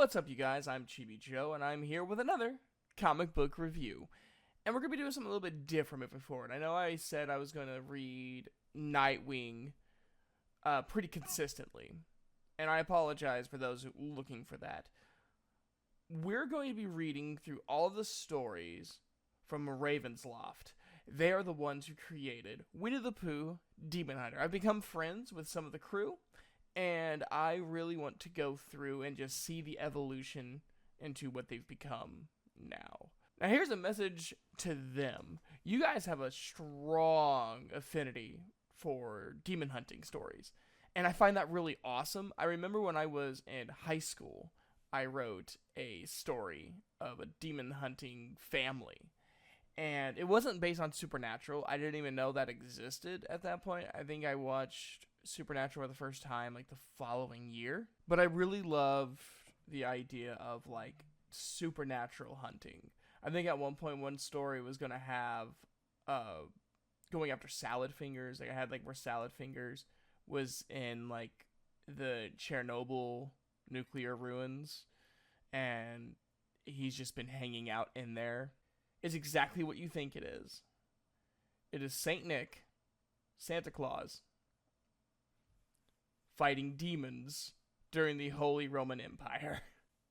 What's up, you guys? I'm Chibi Joe, and I'm here with another comic book review. And we're going to be doing something a little bit different moving forward. I know I said I was going to read Nightwing pretty consistently, and I apologize for those looking for that. We're going to be reading through all of the stories from Ravensloft. They are the ones who created Winnie the Pooh, Demon Hunter. I've become friends with some of the crew, and I really want to go through and just see the evolution into what they've become now. Now, here's a message to them. You guys have a strong affinity for demon hunting stories, and I find that really awesome. I remember when I was in high school, I wrote a story of a demon hunting family, and it wasn't based on Supernatural. I didn't even know that existed at that point. I think I watched Supernatural for the first time like the following year. But I really loved the idea of like supernatural hunting. I think at one point one story was gonna have going after Salad Fingers. Like I had like where Salad Fingers was in like the Chernobyl nuclear ruins, and he's just been hanging out in there. It's exactly what you think it is. It is Saint Nick, Santa Claus, fighting demons during the Holy Roman Empire.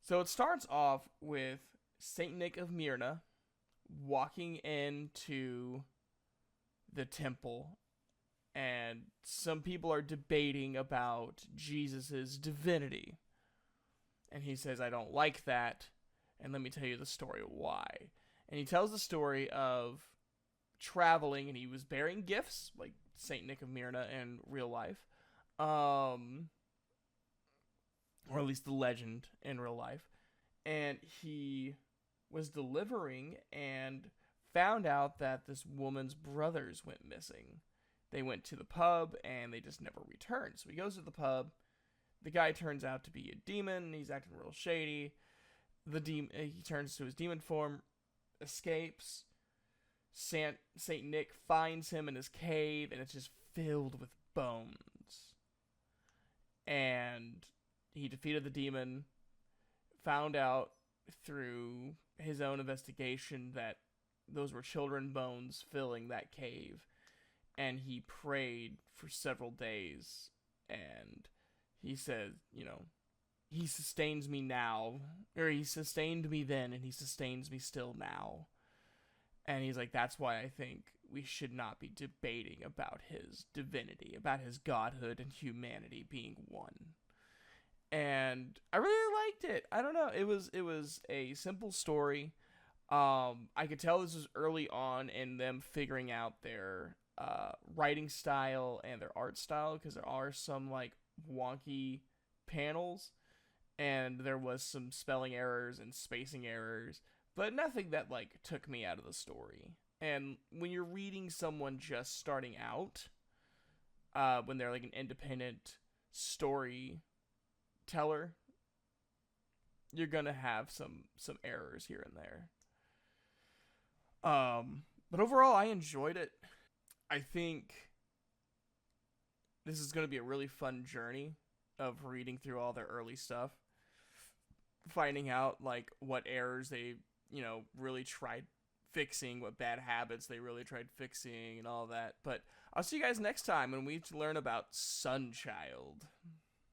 So it starts off with Saint Nick of Myrna walking into the temple, and some people are debating about Jesus's divinity. And he says, I don't like that, and let me tell you the story why. And he tells the story of traveling, and he was bearing gifts, like Saint Nick of Myrna in real life. Or at least the legend in real life. And he was delivering and found out that this woman's brothers went missing. They went to the pub and they just never returned. So he goes to the pub. The guy turns out to be a demon. He's acting real shady. He turns to his demon form, escapes. Saint Nick finds him in his cave, and it's just filled with bones. And he defeated the demon, found out through his own investigation that those were children bones filling that cave, and he prayed for several days, and he said, he sustains me now, or he sustained me then, and he sustains me still now. And he's like, that's why I think we should not be debating about his divinity, about his godhood and humanity being one. And I really liked it. I don't know. It was a simple story. I could tell this was early on in them figuring out their writing style and their art style, because there are some like wonky panels, and there was some spelling errors and spacing errors, but nothing that like took me out of the story. And when you're reading someone just starting out, when they're like an independent storyteller, you're gonna have some errors here and there. But overall, I enjoyed it. I think this is gonna be a really fun journey of reading through all their early stuff, finding out like what errors they really tried fixing, what bad habits they really tried fixing, and all that. But I'll see you guys next time when we learn about Sunchild.